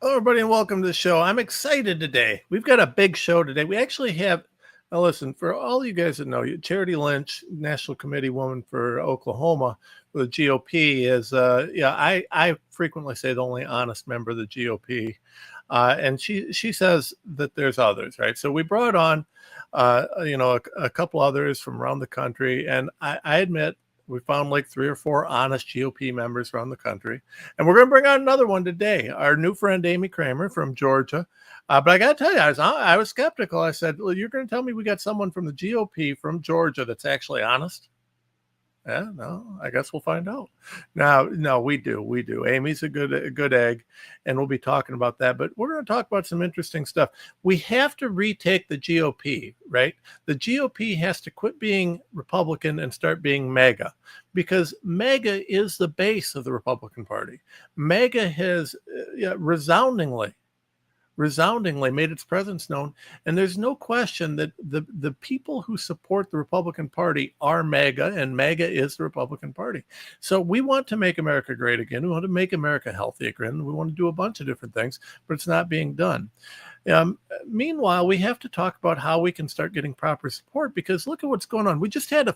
Hello, everybody, and welcome to the show. I'm excited today. We've got a big show today. We actually have, now listen, for all you guys that know, Charity Lynch, National Committee woman for Oklahoma, for the GOP, is, I frequently say the only honest member of the GOP. And she says that there's others, right? So we brought on, a couple others from around the country. And I admit, we found like 3 or 4 honest GOP members around the country. And we're going to bring on another one today, our new friend Amy Kramer from Georgia. But I got to tell you, I was skeptical. I said, well, you're going to tell me we got someone from the GOP from Georgia that's actually honest? Yeah, no, I guess we'll find out. Now, no, we do. Amy's a good egg, and we'll be talking about that. But we're going to talk about some interesting stuff. We have to retake the GOP, right? The GOP has to quit being Republican and start being MAGA, because MAGA is the base of the Republican Party. MAGA has resoundingly made its presence known. And there's no question that the people who support the Republican Party are MAGA, and MAGA is the Republican Party. So we want to make America great again. We want to make America healthy again. We want to do a bunch of different things, but it's not being done. Meanwhile, we have to talk about how we can start getting proper support, because look at what's going on. We just had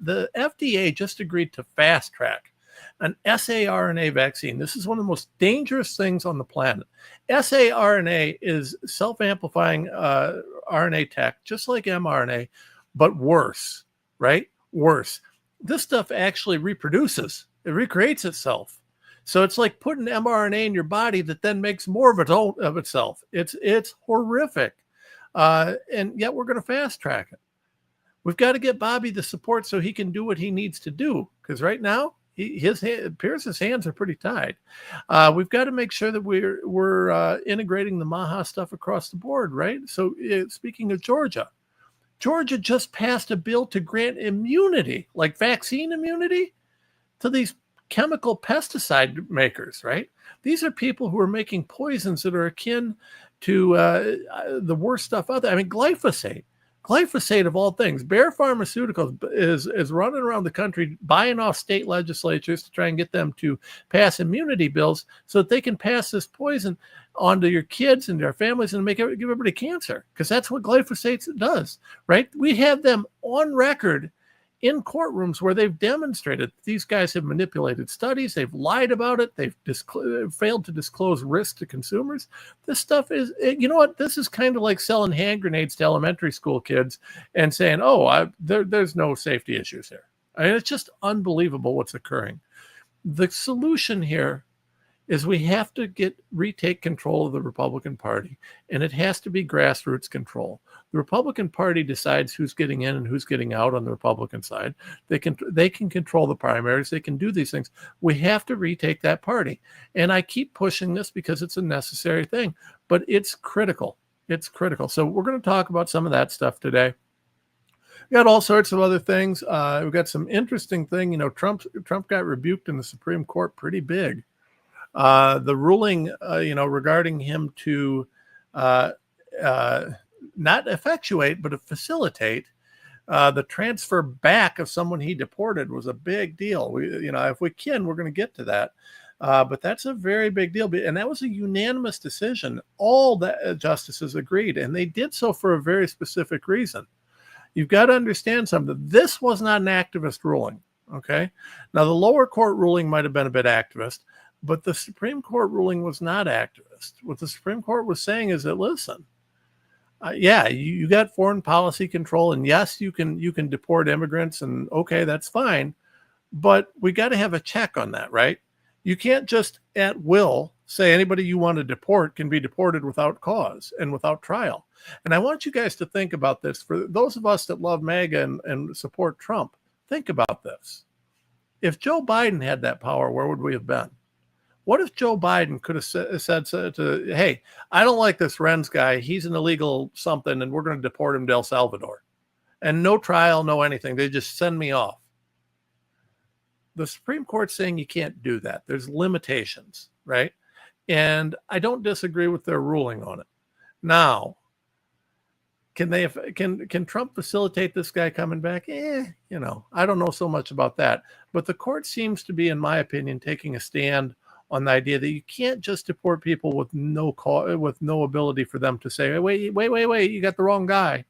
the FDA just agreed to fast track an saRNA vaccine. This is one of the most dangerous things on the planet. saRNA is self-amplifying RNA tech, just like mRNA, but worse, right? Worse. This stuff actually reproduces. It recreates itself. So it's like putting mRNA in your body that then makes more of itself. It's horrific. And yet we're going to fast track it. We've got to get Bobby the support so he can do what he needs to do. Because right now, Pierce's hands are pretty tied. We've got to make sure that we're integrating the MAHA stuff across the board, right? So speaking of Georgia just passed a bill to grant immunity, like vaccine immunity, to these chemical pesticide makers, right? These are people who are making poisons that are akin to the worst stuff out there. I mean, glyphosate of all things. Bayer Pharmaceuticals is running around the country buying off state legislatures to try and get them to pass immunity bills so that they can pass this poison onto your kids and their families and give everybody cancer, because that's what glyphosate does, right? We have them on record in courtrooms where they've demonstrated these guys have manipulated studies, they've lied about it, they've failed to disclose risk to consumers. This stuff is, you know what? This is kind of like selling hand grenades to elementary school kids and saying, "Oh, there's no safety issues here." I mean, it's just unbelievable what's occurring. The solution here is we have to retake control of the Republican Party, and it has to be grassroots control. The Republican Party decides who's getting in and who's getting out on the Republican side. They can control the primaries. They can do these things. We have to retake that party. And I keep pushing this because it's a necessary thing, but it's critical. It's critical. So we're going to talk about some of that stuff today. We got all sorts of other things. We've got some interesting thing. You know, Trump got rebuked in the Supreme Court pretty big. The ruling, regarding him to not effectuate, but to facilitate the transfer back of someone he deported was a big deal. If we can, we're going to get to that. But that's a very big deal. And that was a unanimous decision. All the justices agreed, and they did so for a very specific reason. You've got to understand something. This was not an activist ruling. Okay. Now, the lower court ruling might have been a bit activist, but the Supreme Court ruling was not activist. What the Supreme Court was saying is that, listen, you got foreign policy control, and yes, you can deport immigrants, and okay, that's fine, but we got to have a check on that, right? You can't just at will say anybody you want to deport can be deported without cause and without trial. And I want you guys to think about this. For those of us that love MAGA and support Trump, think about this. If Joe Biden had that power, where would we have been? What if Joe Biden could have said to, hey, I don't like this Renz guy. He's an illegal something, and we're going to deport him to El Salvador. And no trial, no anything. They just send me off. The Supreme Court's saying you can't do that. There's limitations, right? And I don't disagree with their ruling on it. Now, can Trump facilitate this guy coming back? I don't know so much about that. But the court seems to be, in my opinion, taking a stand on the idea that you can't just deport people with no ability for them to say, wait, you got the wrong guy.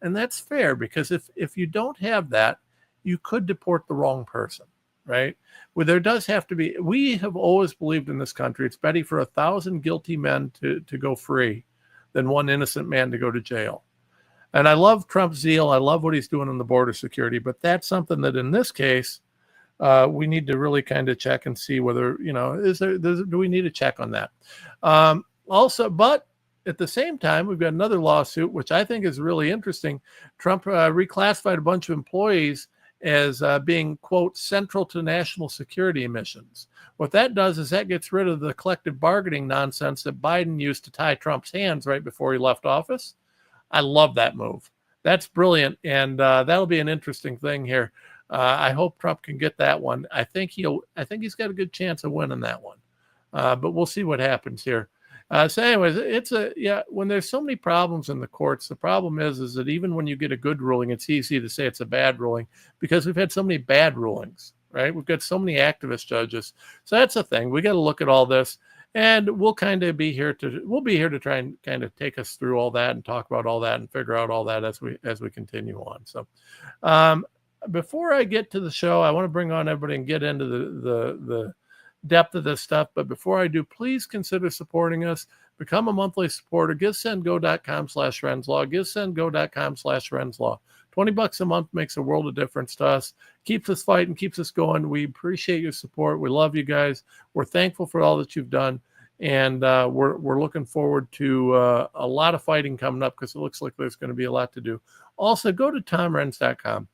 And that's fair, because if you don't have that, you could deport the wrong person, right? Well, there does have to be. We have always believed in this country, it's better for 1,000 guilty men to go free than one innocent man to go to jail. And I love Trump's zeal. I love what he's doing on the border security, but that's something that in this case, we need to really kind of check and see whether, do we need a check on that? Also, but at the same time, we've got another lawsuit, which I think is really interesting. Trump reclassified a bunch of employees as being, quote, central to national security missions. What that does is that gets rid of the collective bargaining nonsense that Biden used to tie Trump's hands right before he left office. I love that move. That's brilliant, and that'll be an interesting thing here. I hope Trump can get that one. I think he's got a good chance of winning that one, but we'll see what happens here. So, anyways, when there's so many problems in the courts, the problem is that even when you get a good ruling, it's easy to say it's a bad ruling because we've had so many bad rulings, right? We've got so many activist judges. So that's the thing. We got to look at all this, and we'll be here to try and kind of take us through all that and talk about all that and figure out all that as we continue on. So, before I get to the show, I want to bring on everybody and get into the depth of this stuff. But before I do, please consider supporting us. Become a monthly supporter. GiveSendGo.com/Renslaw. GiveSendGo.com/Renslaw. $20 a month makes a world of difference to us. Keeps us fighting, keeps us going. We appreciate your support. We love you guys. We're thankful for all that you've done. And we're looking forward to a lot of fighting coming up, because it looks like there's going to be a lot to do. Also, go to TomRenz.com.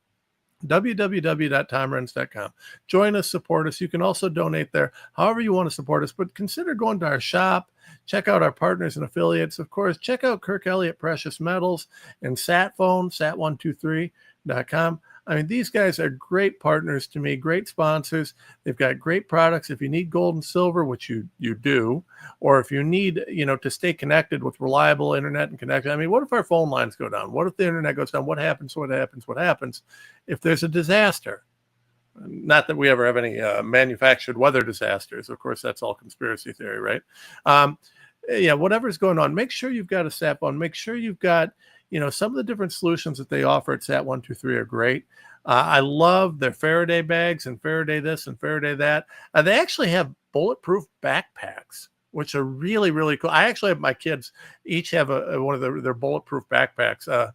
www.tomrenz.com. Join us, support us. You can also donate there however you want to support us, but consider going to our shop. Check out our partners and affiliates. Of course, check out Kirk Elliott Precious Metals and SatPhone, sat123.com. I mean, these guys are great partners to me, great sponsors. They've got great products. If you need gold and silver, which you do, or if you need, to stay connected with reliable internet and connection. I mean, what if our phone lines go down? What if the internet goes down? What happens if there's a disaster? Not that we ever have any manufactured weather disasters. Of course, that's all conspiracy theory, right? Whatever's going on, make sure you've got a sat phone. Make sure you've got, some of the different solutions that they offer at Sat123 are great. I love their Faraday bags and Faraday this and Faraday that. They actually have bulletproof backpacks, which are really, really cool. I actually have my kids each have one of their bulletproof backpacks. I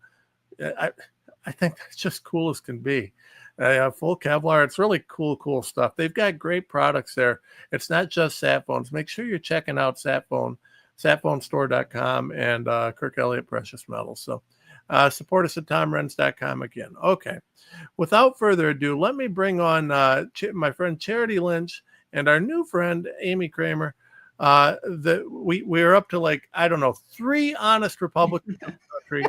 think that's just cool as can be. Full Kevlar. It's really cool stuff. They've got great products there. It's not just sat phones. Make sure you're checking out satphonestore.com and Kirk Elliott Precious Metals. So support us at TomRenz.com again. Okay. Without further ado, let me bring on my friend Charity Lynch and our new friend Amy Kramer. We're up to 3 honest Republicans in the country.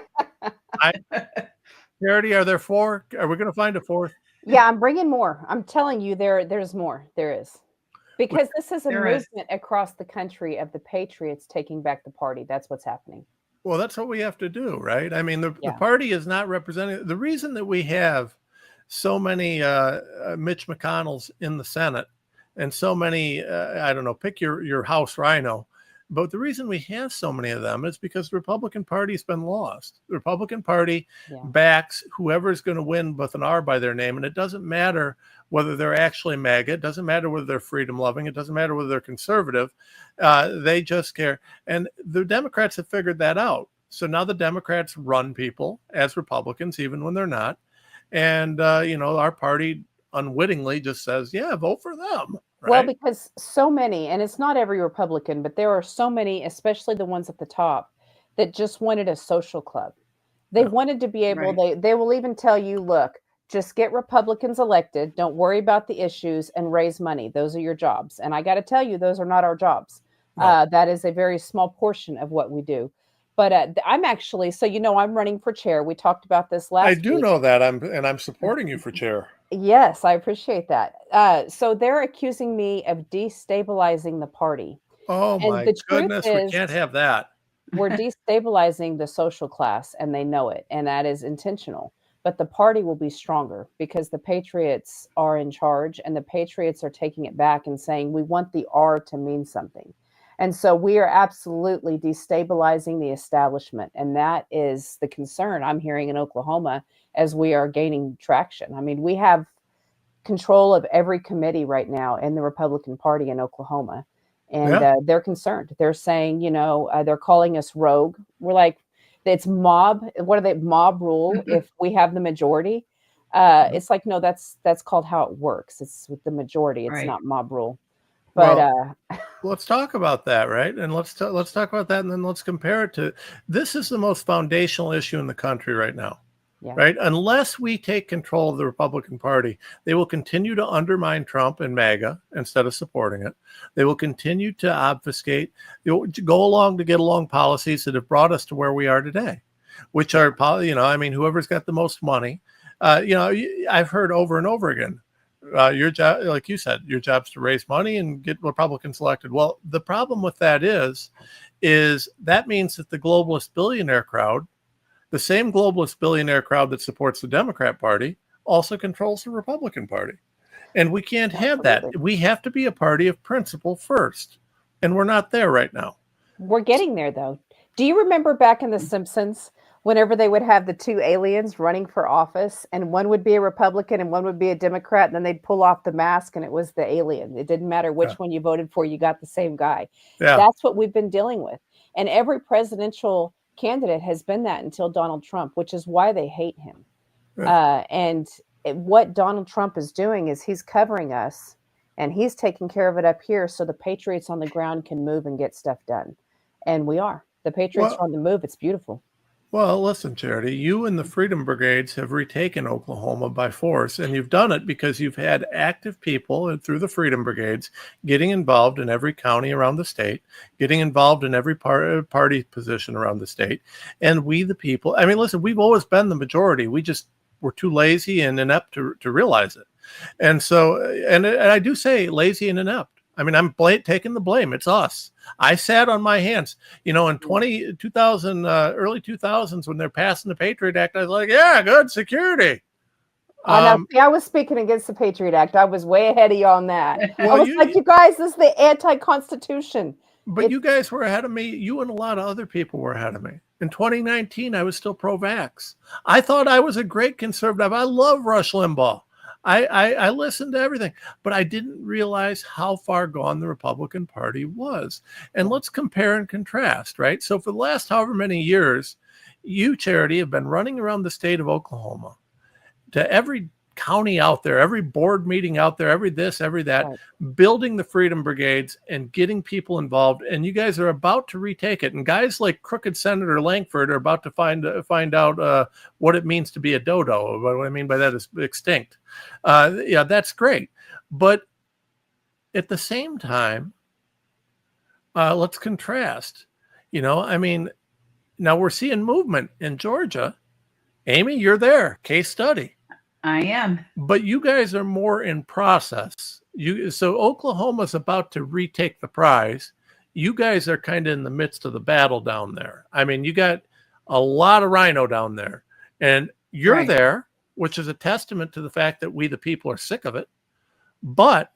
Charity, are there 4? Are we going to find a 4th? Yeah, I'm bringing more. I'm telling you, there's more. There is. Because this is a movement across the country of the patriots taking back the party. That's what's happening. Well, that's what we have to do, right? I mean, the party is not representing. The reason that we have so many Mitch McConnells in the Senate and so many, pick your House rhino. But the reason we have so many of them is because the Republican Party's been lost. The Republican Party backs whoever is going to win with an R by their name. And it doesn't matter whether they're actually MAGA. It doesn't matter whether they're freedom loving. It doesn't matter whether they're conservative. They just care. And the Democrats have figured that out. So now the Democrats run people as Republicans, even when they're not. And, our party unwittingly just says, vote for them. Right? Well, because so many, and it's not every Republican, but there are so many, especially the ones at the top, that just wanted a social club. They wanted to be able, they will even tell you, look, just get Republicans elected. Don't worry about the issues and raise money. Those are your jobs. And I got to tell you, those are not our jobs. No. That is a very small portion of what we do. But I'm actually, I'm running for chair. We talked about this last week. I do know that. I'm supporting you for chair. Yes, I appreciate that. So they're accusing me of destabilizing the party. Oh, my goodness. We can't have that. We're destabilizing the social class, and they know it. And that is intentional. but the party will be stronger because the patriots are in charge, and the patriots are taking it back and saying, we want the R to mean something. And so we are absolutely destabilizing the establishment. And that is the concern I'm hearing in Oklahoma as we are gaining traction. I mean, we have control of every committee right now in the Republican Party in Oklahoma. And they're concerned. They're saying, they're calling us rogue. We're like, it's mob. What are they? Mob rule. If we have the majority, it's like, no, that's called how it works. It's with the majority. It's not mob rule. But let's talk about that, right? And let's talk about that, and then let's compare it to, this is the most foundational issue in the country right now. Yeah. Right? Unless we take control of the Republican Party, they will continue to undermine Trump and MAGA instead of supporting it. They will continue to obfuscate, go along to get along policies that have brought us to where we are today, which are, whoever's got the most money. I've heard over and over again, your job, like you said, your job's to raise money and get Republicans elected. Well, the problem with that is that means that the globalist billionaire crowd, the same globalist billionaire crowd that supports the Democrat Party, also controls the Republican Party. And we can't have that. We have to be a party of principle first. And we're not there right now. We're getting there, though. Do you remember back in The Simpsons, whenever they would have the two aliens running for office, and one would be a Republican and one would be a Democrat, and then they'd pull off the mask and it was the alien. It didn't matter which one you voted for, you got the same guy. Yeah. That's what we've been dealing with. And every presidential candidate has been that until Donald Trump, which is why they hate him. What Donald Trump is doing is he's covering us, and he's taking care of it up here so the patriots on the ground can move and get stuff done. And we are. The patriots are on the move. It's beautiful. Well, listen, Charity, you and the Freedom Brigades have retaken Oklahoma by force, and you've done it because you've had active people through the Freedom Brigades getting involved in every county around the state, getting involved in every party position around the state. And we, the people, I mean, listen, we've always been the majority. We just were too lazy and inept to realize it. And so, and I do say lazy and inept. I mean, I'm taking the blame. It's us. I sat on my hands. In 2000, early 2000s, when they're passing the Patriot Act, I was like, yeah, good security. I was speaking against the Patriot Act. I was way ahead of you on that. Well, I was like, you guys, this is the anti-Constitution. But you guys were ahead of me. You and a lot of other people were ahead of me. In 2019, I was still pro-vax. I thought I was a great conservative. I love Rush Limbaugh. I listened to everything, but I didn't realize how far gone the Republican Party was. And let's compare and contrast, right? So for the last however many years, you, Charity, have been running around the state of Oklahoma to every county out there, every board meeting out there, every this, every that, building the Freedom Brigades and getting people involved. And you guys are about to retake it. And guys like crooked Senator Langford are about to find out what it means to be a dodo. What I mean by that is extinct. Yeah, that's great. But at the same time, let's contrast. I mean, now we're seeing movement in Georgia. Amy, you're there. Case study. I am. But you guys are more in process. So Oklahoma's about to retake the prize. You guys are kind of in the midst of the battle down there. I mean, you got a lot of rhino down there. And you're there, which is a testament to the fact that we, the people, are sick of it. But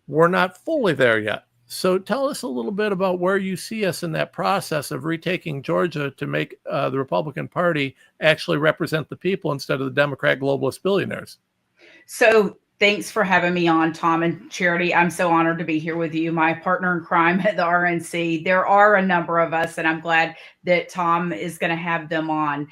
we're not fully there yet. So tell us a little bit about where you see us in that process of retaking Georgia to make the Republican Party actually represent the people instead of the Democrat globalist billionaires. So thanks for having me on, Tom and Charity. I'm so honored to be here with you, my partner in crime at the RNC. There are a number of us, and I'm glad that Tom is going to have them on.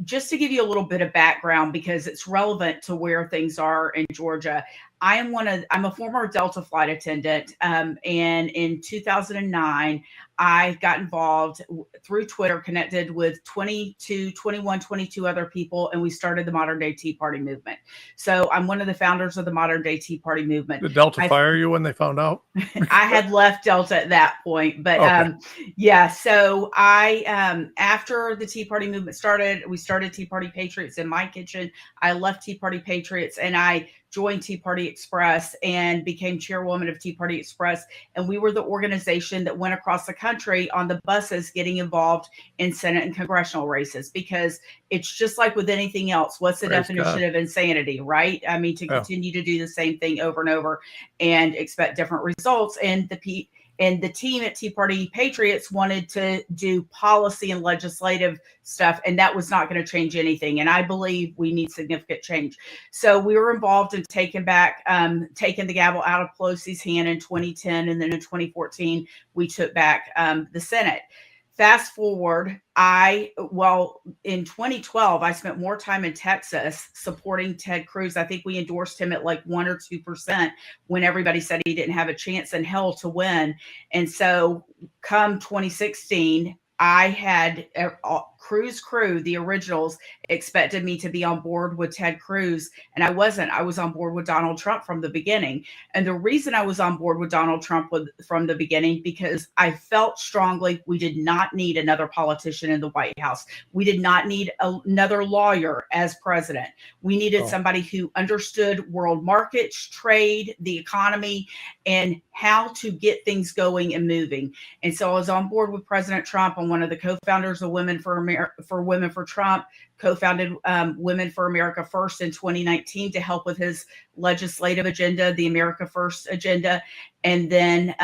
Just to give you a little bit of background, because it's relevant to where things are in Georgia. I'm a former Delta flight attendant. And in 2009, I got involved through Twitter, connected with 22 other people, and we started the modern day Tea Party movement. So I'm one of the founders of the modern day Tea Party movement. Did Delta fire you when they found out? I had left Delta at that point, but so I, after the Tea Party movement started, we started Tea Party Patriots in my kitchen. I left Tea Party Patriots and I joined Tea Party Express and became chairwoman of Tea Party Express. And we were the organization that went across the country on the buses getting involved in Senate and congressional races, because it's just like with anything else. What's the definition of insanity, right? I mean, to continue to do the same thing over and over and expect different results. And the team at Tea Party Patriots wanted to do policy and legislative stuff, and that was not going to change anything. And I believe we need significant change. So we were involved in taking the gavel out of Pelosi's hand in 2010, and then in 2014 we took back the Senate. Fast forward, in 2012, I spent more time in Texas supporting Ted Cruz. I think we endorsed him at like 1 or 2% when everybody said he didn't have a chance in hell to win. And so come 2016, I had Cruz Crew, the originals, expected me to be on board with Ted Cruz, and I wasn't. I was on board with Donald Trump from the beginning. And the reason I was on board with Donald Trump from the beginning, because I felt strongly we did not need another politician in the White House. We did not need another lawyer as president. We needed somebody who understood world markets, trade, the economy, and how to get things going and moving. And so I was on board with President Trump. I'm one of the co-founders of Women for Trump, co-founded Women for America First in 2019 to help with his legislative agenda, the America First agenda. And then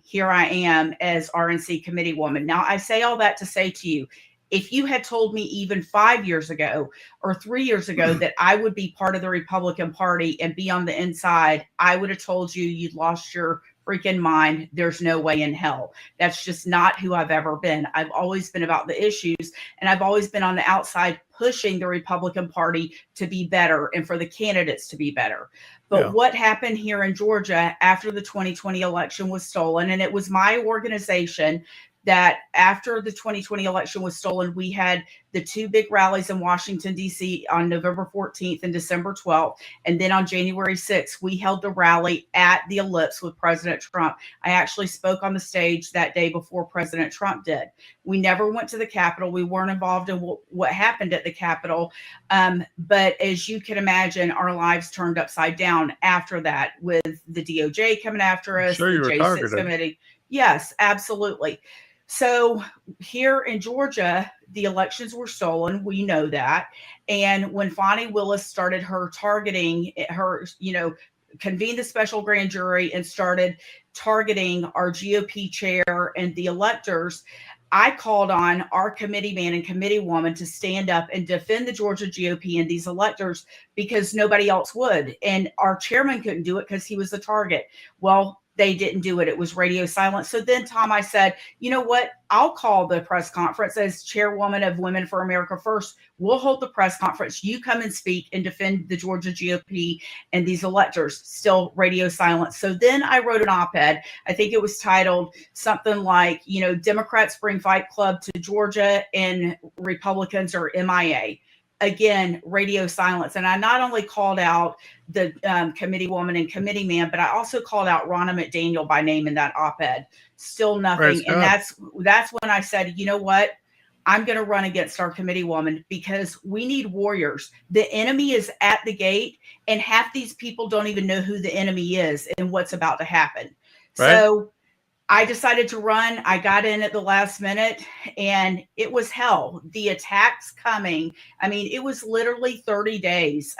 here I am as RNC committee woman. Now, I say all that to say to you, if you had told me even 5 years ago or 3 years ago that I would be part of the Republican Party and be on the inside, I would have told you you'd lost your freaking mind. There's no way in hell. That's just not who I've ever been. I've always been about the issues, and I've always been on the outside pushing the Republican Party to be better and for the candidates to be better. But what happened here in Georgia after the 2020 election was stolen, and it was my organization that after the 2020 election was stolen, we had the two big rallies in Washington, D.C. on November 14th and December 12th. And then on January 6th, we held the rally at the Ellipse with President Trump. I actually spoke on the stage that day before President Trump did. We never went to the Capitol. We weren't involved in what happened at the Capitol. But as you can imagine, our lives turned upside down after that, with the DOJ coming after us, sure, the J6 committee. Yes, absolutely. So here in Georgia, the elections were stolen. We know that. And when Fani Willis started her targeting, convened the special grand jury and started targeting our GOP chair and the electors, I called on our committee man and committee woman to stand up and defend the Georgia GOP and these electors, because nobody else would. And our chairman couldn't do it because he was the target. Well, they didn't do it. It was radio silence. So then, Tom, I said, you know what? I'll call the press conference as chairwoman of Women for America First. We'll hold the press conference. You come and speak and defend the Georgia GOP and these electors. Still radio silence. So then I wrote an op-ed. I think it was titled something like, Democrats bring Fight Club to Georgia and Republicans are MIA. Again, radio silence. And I not only called out the committee woman and committee man, but I also called out Ronna McDaniel by name in that op-ed. Still nothing. And that's when I said, you know what? I'm going to run against our committee woman, because we need warriors. The enemy is at the gate, and half these people don't even know who the enemy is and what's about to happen. Right. So I decided to run. I got in at the last minute, and it was hell. The attacks coming. I mean, it was literally 30 days.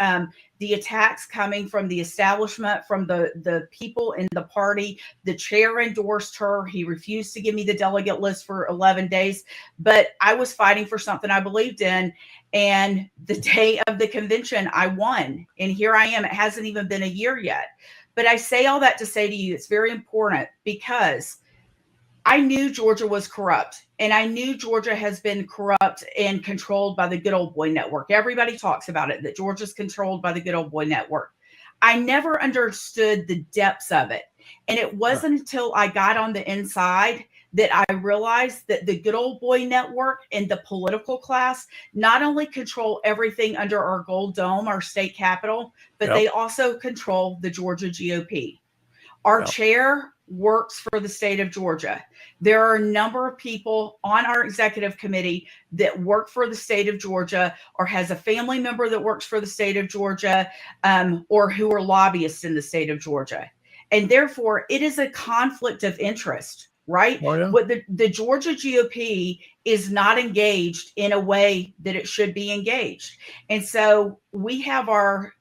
The attacks coming from the establishment, from the people in the party. The chair endorsed her. He refused to give me the delegate list for 11 days. But I was fighting for something I believed in. And the day of the convention, I won. And here I am. It hasn't even been a year yet. But I say all that to say to you, it's very important, because I knew Georgia was corrupt, and I knew Georgia has been corrupt and controlled by the Good Old Boy Network. Everybody talks about it, that Georgia's controlled by the Good Old Boy Network. I never understood the depths of it. And it wasn't until I got on the inside that I realized that the Good Old Boy Network and the political class not only control everything under our Gold Dome, our state capitol, but they also control the Georgia GOP. Our chair works for the state of Georgia. There are a number of people on our executive committee that work for the state of Georgia, or has a family member that works for the state of Georgia, or who are lobbyists in the state of Georgia. And therefore, it is a conflict of interest, right? Oh, yeah. What the Georgia GOP is not engaged in a way that it should be engaged. And so we have our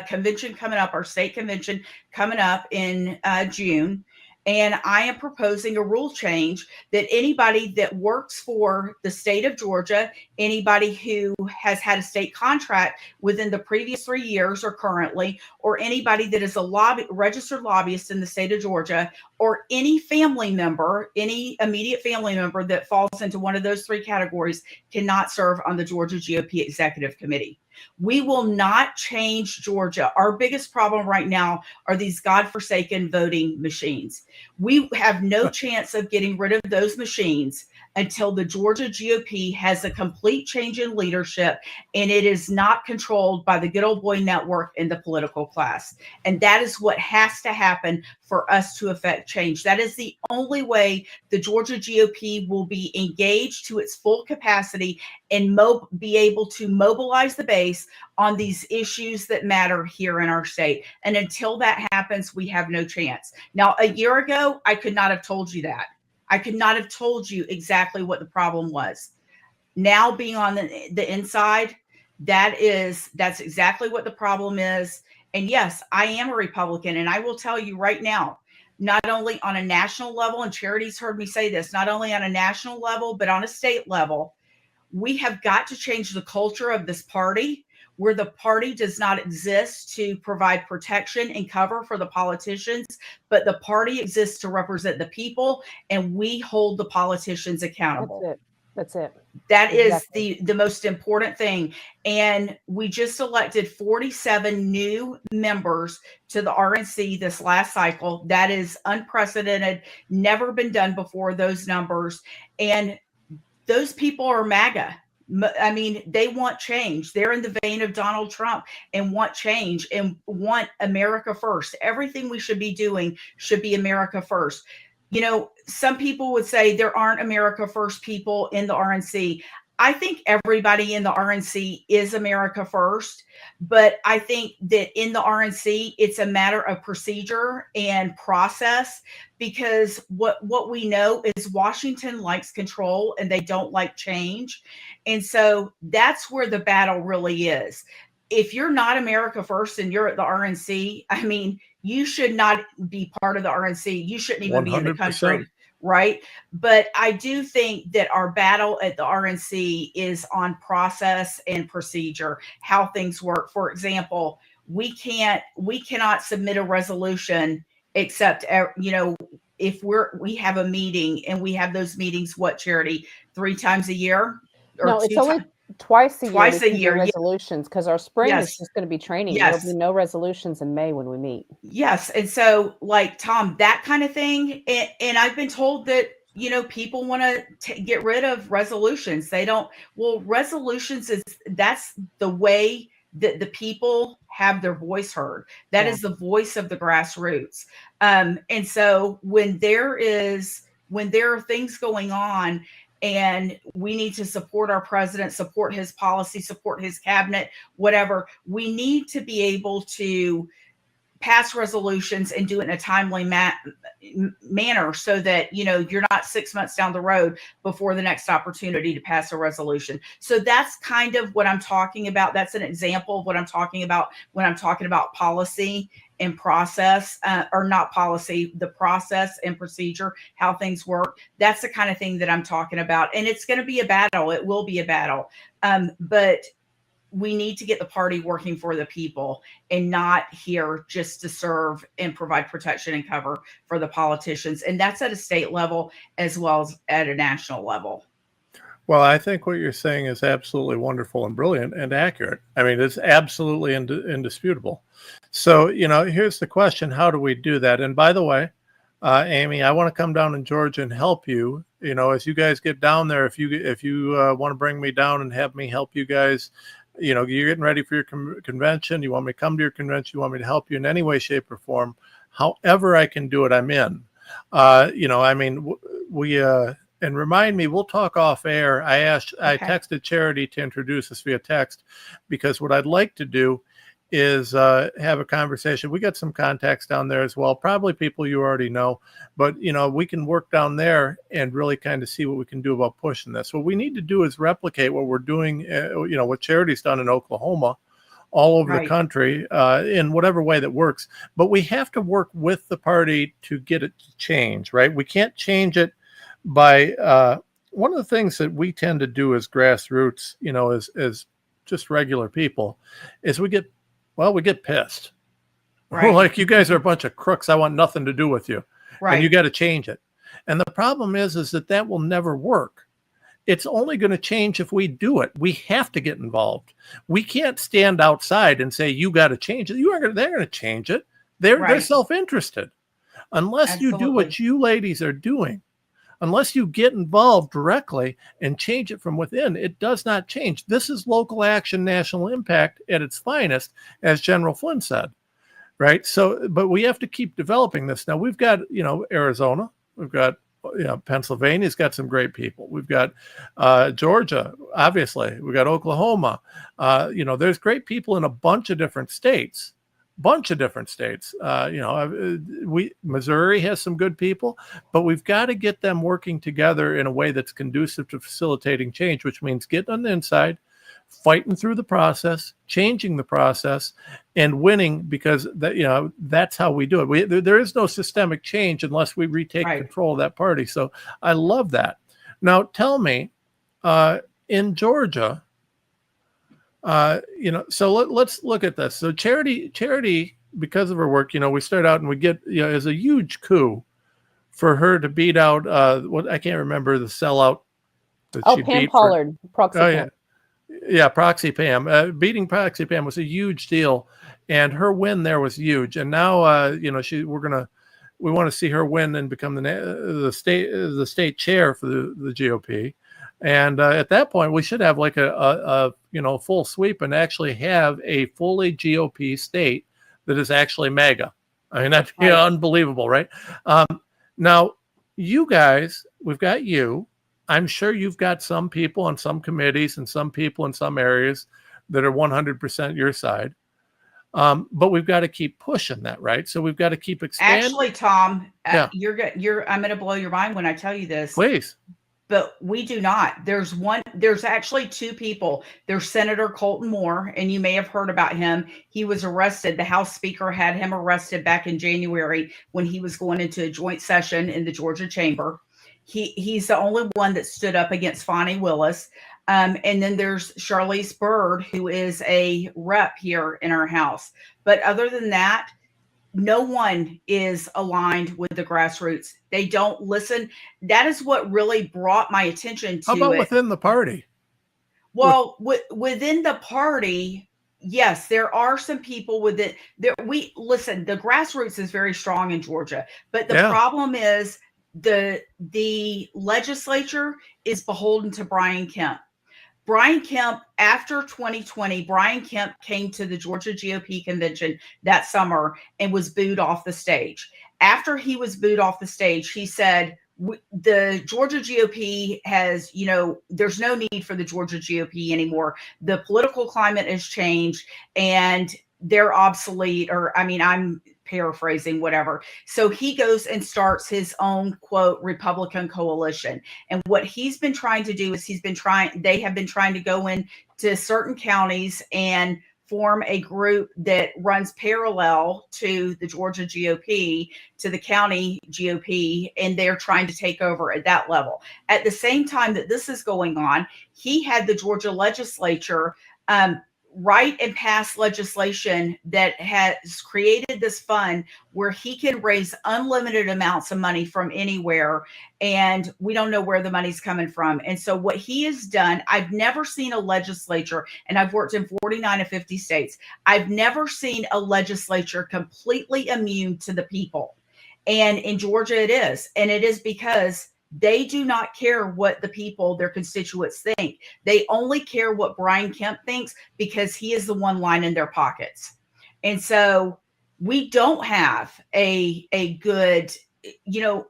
convention coming up, our state convention coming up in June. And I am proposing a rule change that anybody that works for the state of Georgia, anybody who has had a state contract within the previous 3 years or currently, or anybody that is a registered lobbyist in the state of Georgia, or any family member, any immediate family member that falls into one of those three categories, cannot serve on the Georgia GOP Executive Committee. We will not change Georgia. Our biggest problem right now are these godforsaken voting machines. We have no chance of getting rid of those machines until the Georgia GOP has a complete change in leadership and it is not controlled by the good old boy network and the political class. And that is what has to happen for us to affect change. That is the only way the Georgia GOP will be engaged to its full capacity and be able to mobilize the base on these issues that matter here in our state. And until that happens, we have no chance. Now, a year ago, I could not have told you that. I could not have told you exactly what the problem was. Now, being on the inside, that's exactly what the problem is. And yes, I am a Republican, and I will tell you right now, not only on a national level, and Charity's heard me say this, not only on a national level, but on a state level, we have got to change the culture of this party, where the party does not exist to provide protection and cover for the politicians, but the party exists to represent the people, and we hold the politicians accountable. That's it. That exactly. is the most important thing. And we just elected 47 new members to the RNC this last cycle. That is unprecedented, never been done before, those numbers. And those people are MAGA. I mean, they want change. They're in the vein of Donald Trump and want change and want America first. Everything we should be doing should be America first. You know, some people would say there aren't America first people in the RNC. I think everybody in the RNC is America first, but I think that in the RNC, it's a matter of procedure and process, because what we know is Washington likes control and they don't like change. And so that's where the battle really is. If you're not America first and you're at the RNC, I mean, you should not be part of the RNC. You shouldn't even 100%. Be in the country. Right. But I do think that our battle at the RNC is on process and procedure, how things work. For example, we cannot submit a resolution except, you know, if we have a meeting, and we have those meetings, what, Charity, 3 times a year? Or no, it's only twice a year resolutions, because our spring is just going to be training. There'll be no resolutions in May when we meet. Yes. And so, like, Tom, that kind of thing. And I've been told that, you know, people want to get rid of resolutions. They don't. Well, resolutions that's the way that the people have their voice heard. That is the voice of the grassroots. And so when there are things going on, and we need to support our president, support his policy, support his cabinet, whatever, we need to be able to pass resolutions and do it in a timely manner, so that, you know, you're not 6 months down the road before the next opportunity to pass a resolution. So that's kind of what I'm talking about. That's an example of what I'm talking about when I'm talking about policy and process, or not policy, the process and procedure, how things work. That's the kind of thing that I'm talking about. And it's going to be a battle. It will be a battle. But we need to get the party working for the people and not here just to serve and provide protection and cover for the politicians. And that's at a state level as well as at a national level. Well, I think what you're saying is absolutely wonderful and brilliant and accurate. I mean, it's absolutely indisputable. So, you know, here's the question: how do we do that? And by the way, Amy, I want to come down in Georgia and help you. You know, as you guys get down there, if you want to bring me down and have me help you guys, you know, you're getting ready for your convention. You want me to come to your convention. You want me to help you in any way, shape, or form. However I can do it, I'm in. I mean, we and remind me, we'll talk off air. I texted Charity to introduce us via text, because what I'd like to do is have a conversation. We got some contacts down there as well, probably people you already know, but we can work down there and really kind of see what we can do about pushing this. What we need to do is replicate what we're doing, what Charity's done in Oklahoma, all over the country, in whatever way that works. But we have to work with the party to get it to change, right? We can't change it by one of the things that we tend to do as grassroots, as just regular people, is we get pissed. Right. We're like, you guys are a bunch of crooks. I want nothing to do with you. Right. And you got to change it. And the problem is that will never work. It's only going to change if we do it. We have to get involved. We can't stand outside and say, you got to change it. They're going to change it. They're self-interested. Unless you do what you ladies are doing, unless you get involved directly and change it from within, it does not change. This is local action, national impact at its finest, as General Flynn said, right? So, but we have to keep developing this. Now we've got, Arizona, we've got, Pennsylvania's got some great people. We've got Georgia, obviously. We've got Oklahoma. There's great people in a bunch of different states. Missouri has some good people, but we've got to get them working together in a way that's conducive to facilitating change, which means getting on the inside, fighting through the process, changing the process, and winning, because that's how we do it. There is no systemic change unless we retake control of that party. So I love that. Now tell me, in Georgia, so let's look at this. So Charity, because of her work, we start out and we get, as a huge coup for her to beat out, what I can't remember the sellout. Pam Pollard, Proxy Pam. Yeah, Proxy Pam. Beating Proxy Pam was a huge deal, and her win there was huge. And now, we want to see her win and become the state chair for the GOP. And at that point, we should have like a full sweep and actually have a fully GOP state that is actually MAGA. I mean, that's unbelievable, right? Now, you guys, we've got you. I'm sure you've got some people on some committees and some people in some areas that are 100% your side. But we've got to keep pushing that, right? So we've got to keep expanding. Actually, Tom, I'm going to blow your mind when I tell you this. Please. But we do not. There's actually two people. There's Senator Colton Moore, and you may have heard about him. He was arrested. The House Speaker had him arrested back in January when he was going into a joint session in the Georgia chamber. He's the only one that stood up against Fani Willis. And then there's Charlize Byrd, who is a rep here in our house. But other than that, no one is aligned with the grassroots. They don't listen. That is what really brought my attention to How about within the party? Well, within the party, yes, there are some people within there. Listen, the grassroots is very strong in Georgia, but the problem is the legislature is beholden to Brian Kemp. Brian Kemp, after 2020, Brian Kemp came to the Georgia GOP convention that summer and was booed off the stage. After he was booed off the stage, he said, the Georgia GOP has, there's no need for the Georgia GOP anymore. The political climate has changed and they're obsolete, I'm paraphrasing, whatever. So he goes and starts his own, quote, Republican coalition. And what he's been trying to do is they have been trying to go into certain counties and form a group that runs parallel to the Georgia GOP, to the county GOP, and they're trying to take over at that level. At the same time that this is going on, he had the Georgia legislature write and pass legislation that has created this fund where he can raise unlimited amounts of money from anywhere, and we don't know where the money's coming from. And so what he has done, I've never seen a legislature, and I've worked in 49 of 50 states, I've never seen a legislature completely immune to the people. And in Georgia it is. And it is because they do not care what the people, their constituents, think. They only care what Brian Kemp thinks because he is the one line in their pockets. And so we don't have a good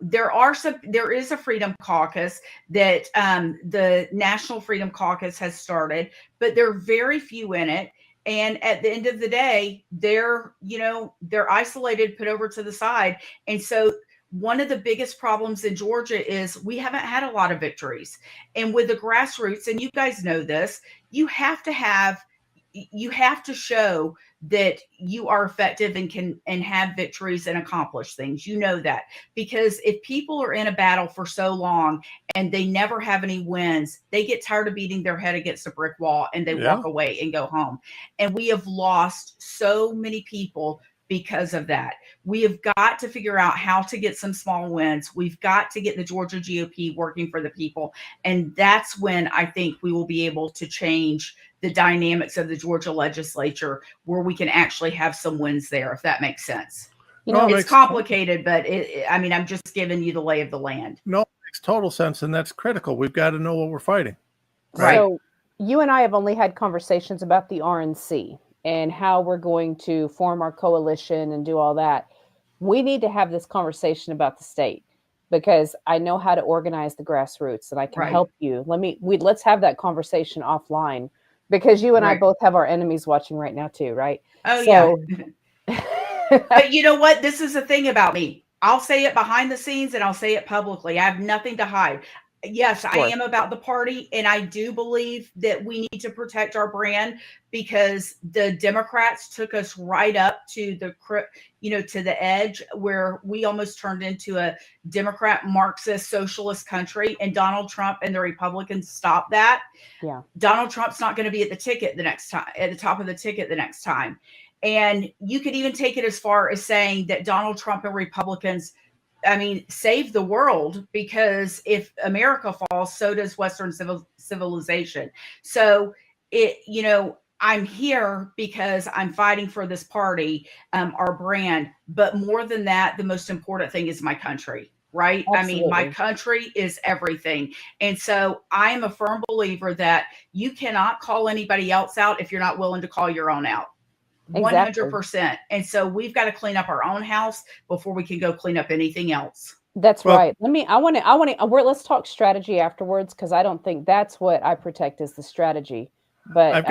there is a Freedom Caucus that the National Freedom Caucus has started, but there are very few in it. And at the end of the day, they're isolated, put over to the side. And so one of the biggest problems in Georgia is we haven't had a lot of victories. And with the grassroots, and you guys know this, you have to show that you are effective and can have victories and accomplish things. You know that, because if people are in a battle for so long and they never have any wins, they get tired of beating their head against a brick wall and they walk away and go home. And we have lost so many people because of that. We have got to figure out how to get some small wins. We've got to get the Georgia GOP working for the people. And that's when I think we will be able to change the dynamics of the Georgia legislature, where we can actually have some wins there, if that makes sense. It's complicated, but I'm just giving you the lay of the land. No, it makes total sense. And that's critical. We've got to know what we're fighting. Right. So you and I have only had conversations about the RNC and how we're going to form our coalition and do all that. We need to have this conversation about the state, because I know how to organize the grassroots and I can help you. Let's have that conversation offline, because you and I both have our enemies watching right now too, right? Oh, yeah. But you know what? This is the thing about me. I'll say it behind the scenes and I'll say it publicly. I have nothing to hide. Yes, sure. I am about the party, and I do believe that we need to protect our brand, because the Democrats took us right up to the edge where we almost turned into a Democrat Marxist socialist country, and Donald Trump and the Republicans stopped that. Yeah. Donald Trump's not going to be at the top of the ticket the next time. And you could even take it as far as saying that Donald Trump and Republicans, save the world, because if America falls, so does Western civilization. So I'm here because I'm fighting for this party, our brand. But more than that, the most important thing is my country, right? Absolutely. My country is everything. And so I am a firm believer that you cannot call anybody else out if you're not willing to call your own out. 100%. And so we've got to clean up our own house before we can go clean up anything else. That's right. Let's talk strategy afterwards, because I don't think that's what I protect is the strategy. But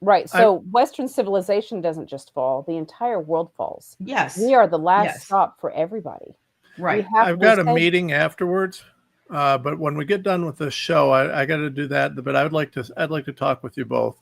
right. So Western civilization doesn't just fall; the entire world falls. Yes, we are the last stop for everybody. Right. I've got a meeting afterwards. But when we get done with this show, I got to do that. But I'd like to talk with you both.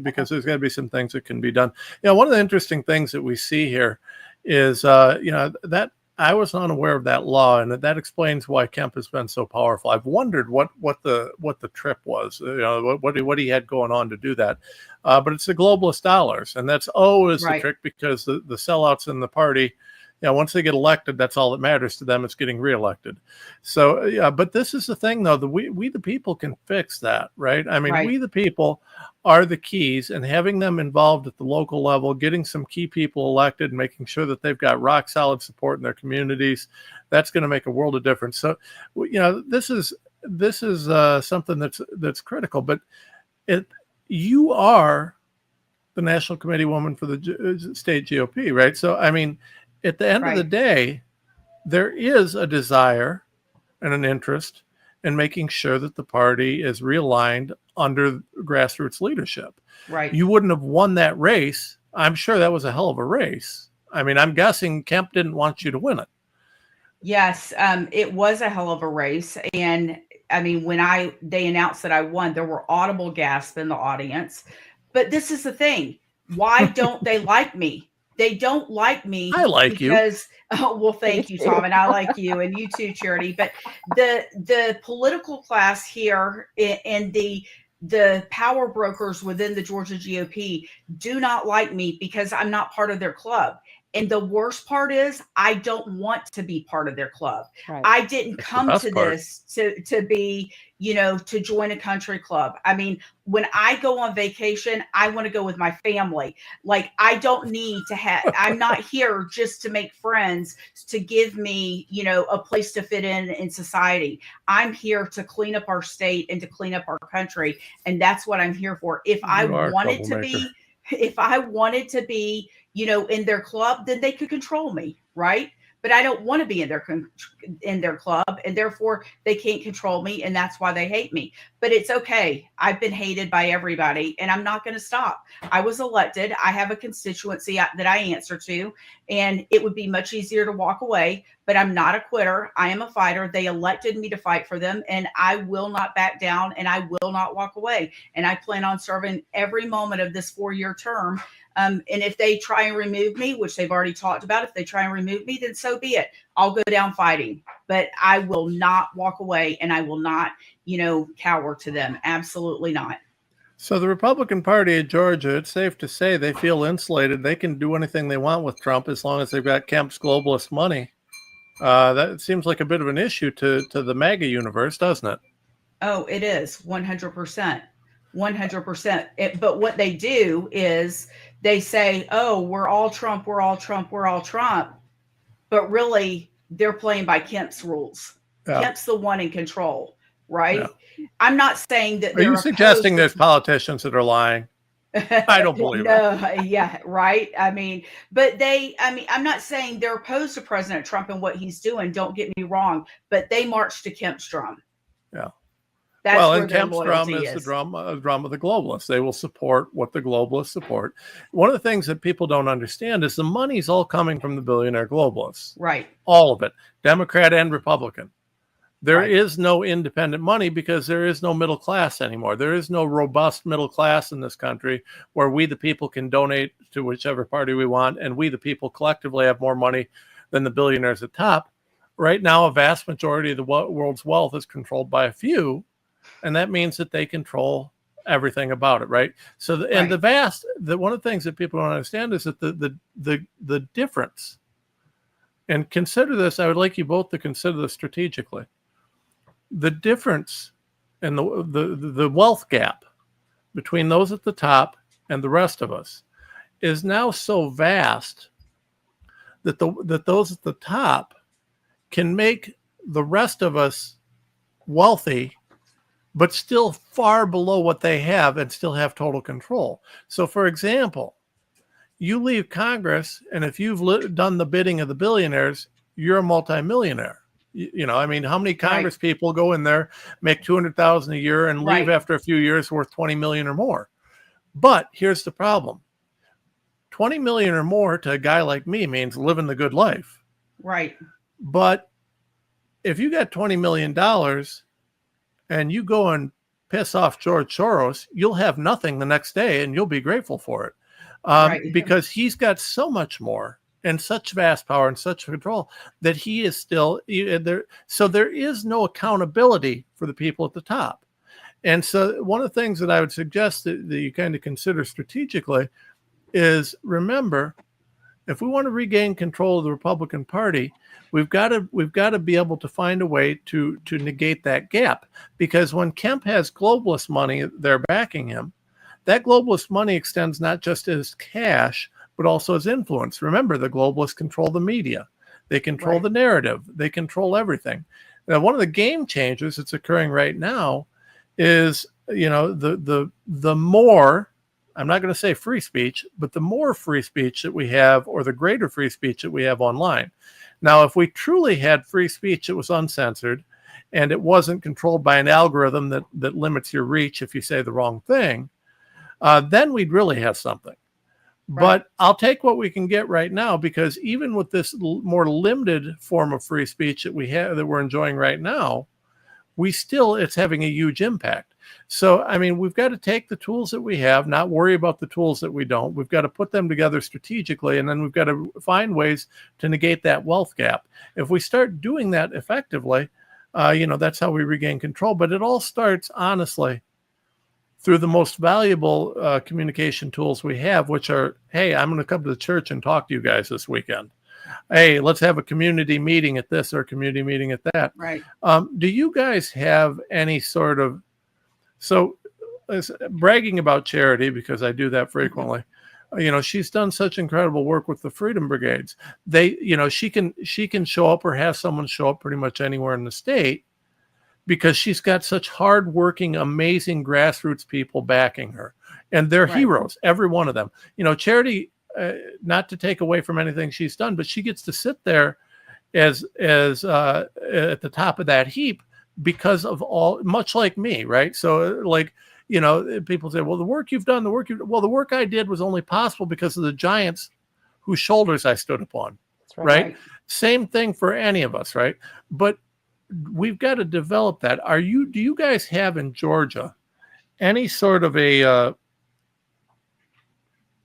Because there's got to be some things that can be done. One of the interesting things that we see here is, that I was not aware of that law, and that explains why Kemp has been so powerful. I've wondered what the trip was, what he had going on to do that. But it's the globalist dollars, and that's always the trick, because the sellouts in the party, once they get elected, that's all that matters to them. It's getting reelected. So, but this is the thing, though, that we the people can fix that, right? We the people are the keys, and having them involved at the local level, getting some key people elected, making sure that they've got rock solid support in their communities, that's going to make a world of difference. So, this is something that's critical. But you are the national committee woman for the state GOP, right? So, at the end of the day, there is a desire and an interest in making sure that the party is realigned under grassroots leadership. Right. You wouldn't have won that race. I'm sure that was a hell of a race. I'm guessing Kemp didn't want you to win it. Yes, it was a hell of a race. And when they announced that I won, there were audible gasps in the audience. But this is the thing. Why don't they like me? They don't like me. I like you. Because, thank you, Tom, and I like you, and you too, Charity. But the political class here and the power brokers within the Georgia GOP do not like me because I'm not part of their club. And the worst part is I don't want to be part of their club. Right. I didn't come to this to be, to join a country club. When I go on vacation, I want to go with my family. Like, I don't need to I'm not here just to make friends, to give me, a place to fit in society. I'm here to clean up our state and to clean up our country. And that's what I'm here for. If I wanted to be, in their club, then they could control me, right? but I don't want to be in their club, and therefore they can't control me, and that's why they hate me. But it's okay. I've been hated by everybody, and I'm not going to stop. I was elected. I have a constituency that I answer to, and it would be much easier to walk away, but I'm not a quitter. I am a fighter. They elected me to fight for them, and I will not back down, and I will not walk away. And I plan on serving every moment of this 4-year term. And if they try and remove me, which they've already talked about, if they try and remove me, then so be it. I'll go down fighting, but I will not walk away, and I will not, cower to them. Absolutely not. So the Republican Party of Georgia, it's safe to say they feel insulated. They can do anything they want with Trump as long as they've got Kemp's globalist money. That seems like a bit of an issue to the MAGA universe, doesn't it? Oh, it is 100%. 100%. But what they do is they say, oh, we're all Trump, we're all Trump, we're all Trump. But really, they're playing by Kemp's rules. Yeah. Kemp's the one in control, right? Yeah. I'm not saying that. Are you suggesting there's politicians that are lying? I don't believe it. Yeah, right. But I'm not saying they're opposed to President Trump and what he's doing. Don't get me wrong, but they march to Kemp's drum. Yeah. That's and Kemp's drum is the drum of the globalists. They will support what the globalists support. One of the things that people don't understand is the money's all coming from the billionaire globalists. Right. All of it, Democrat and Republican. There is no independent money because there is no middle class anymore. There is no robust middle class in this country where we, the people, can donate to whichever party we want, and we, the people, collectively have more money than the billionaires at top. Right now, a vast majority of the world's wealth is controlled by a few, and that means that they control everything about it, right? So, one of the things that people don't understand is that the difference, and consider this, I would like you both to consider this strategically. The difference in the wealth gap between those at the top and the rest of us is now so vast that those at the top can make the rest of us wealthy, but still far below what they have and still have total control. So, for example, you leave Congress, and if you've done the bidding of the billionaires, you're a multimillionaire. How many Congress people go in there, make $200,000 a year, and leave after a few years worth $20 million or more? But here's the problem: $20 million or more to a guy like me means living the good life. Right. But if you got $20 million and you go and piss off George Soros, you'll have nothing the next day, and you'll be grateful for it, because he's got so much more and such vast power and such control that he is still there. So there is no accountability for the people at the top. And so one of the things that I would suggest that you kind of consider strategically is, remember, if we want to regain control of the Republican Party, we've got to be able to find a way to negate that gap. Because when Kemp has globalist money there backing him, that globalist money extends not just as cash, but also as influence. Remember, the globalists control the media. They control the narrative. They control everything. Now, one of the game changers that's occurring right now is, the more, I'm not going to say free speech, but the more free speech that we have, or the greater free speech that we have online. Now, if we truly had free speech that was uncensored and it wasn't controlled by an algorithm that limits your reach if you say the wrong thing, then we'd really have something. But I'll take what we can get right now, because even with this more limited form of free speech that we're enjoying right now, it's having a huge impact. So, we've got to take the tools that we have, not worry about the tools that we don't. We've got to put them together strategically, and then we've got to find ways to negate that wealth gap. If we start doing that effectively, that's how we regain control. But it all starts, honestly, through the most valuable communication tools we have, which are, hey, I'm going to come to the church and talk to you guys this weekend. Hey, let's have a community meeting at this or a community meeting at that. Right. Do you guys have any sort of, bragging about Charity, because I do that frequently, she's done such incredible work with the Freedom Brigades. She can show up or have someone show up pretty much anywhere in the state, because she's got such hardworking, amazing grassroots people backing her. And they're heroes, every one of them. Charity, not to take away from anything she's done, but she gets to sit there at the top of that heap because of all, much like me, right? So like, people say, well, the work the work I did was only possible because of the giants whose shoulders I stood upon. That's right? Same thing for any of us, right? But we've got to develop that. Do you guys have in Georgia any sort of a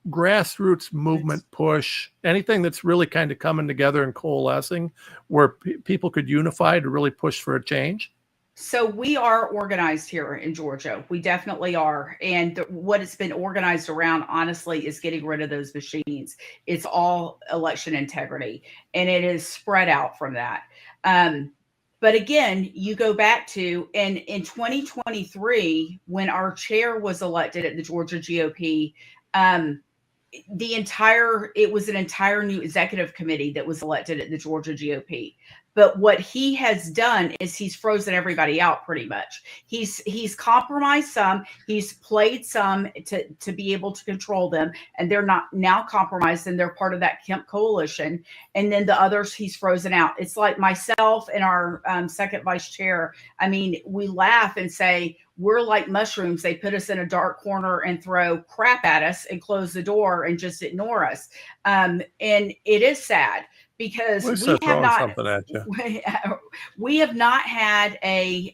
grassroots movement push, anything that's really kind of coming together and coalescing where people could unify to really push for a change? So we are organized here in Georgia. We definitely are. And what it's been organized around, honestly, is getting rid of those machines. It's all election integrity, and it is spread out from that. But again, you go back to, and in 2023, when our chair was elected at the Georgia GOP, it was an entire new executive committee that was elected at the Georgia GOP. But what he has done is he's frozen everybody out pretty much. He's compromised some, he's played some to be able to control them, and they're not now compromised, and they're part of that Kemp coalition. And then the others he's frozen out. It's like myself and our second vice chair. I mean, we laugh and say, we're like mushrooms. They put us in a dark corner and throw crap at us and close the door and just ignore us. And it is sad because we have not had a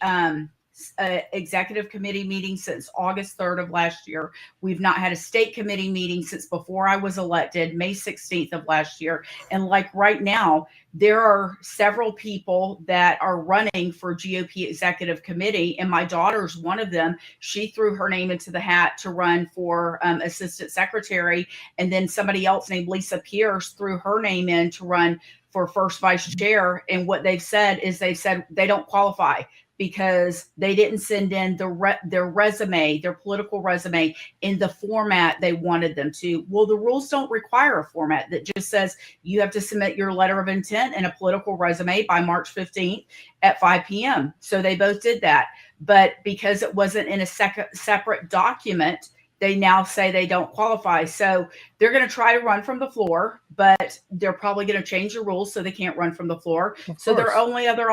executive committee meeting since August 3rd of last year. We've not had a state committee meeting since before I was elected, May 16th of last year. And like right now, there are several people that are running for GOP executive committee, and my daughter's one of them. She threw her name into the hat to run for assistant secretary, and then somebody else named Lisa Pierce threw her name in to run for first vice chair. And what they've said is they don't qualify because they didn't send in their resume, their political resume, in the format they wanted them to. Well, the rules don't require a format that just says you have to submit your letter of intent and a political resume by March 15th at 5 p.m. So they both did that. But because it wasn't in a separate document, they now say they don't qualify. So they're going to try to run from the floor, but they're probably going to change the rules so they can't run from the floor. So their only other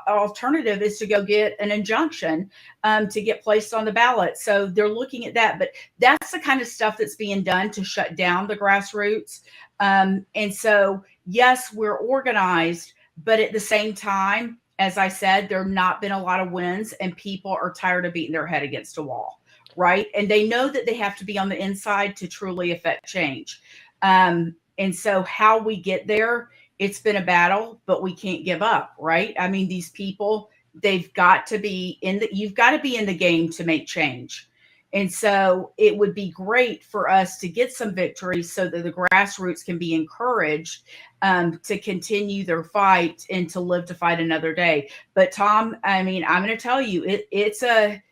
alternative is to go get an injunction to get placed on the ballot. So they're looking at that. But that's the kind of stuff that's being done to shut down the grassroots. And so, yes, we're organized, but at the same time, as I said, there have not been a lot of wins, and people are tired of beating their head against a wall. Right. And they know that they have to be on the inside to truly affect change. And so how we get there, it's been a battle, but we can't give up. Right. I mean, these people, you've got to be in the game to make change. And so it would be great for us to get some victories so that the grassroots can be encouraged to continue their fight and to live to fight another day. But Tom, I mean, I'm going to tell you, it's a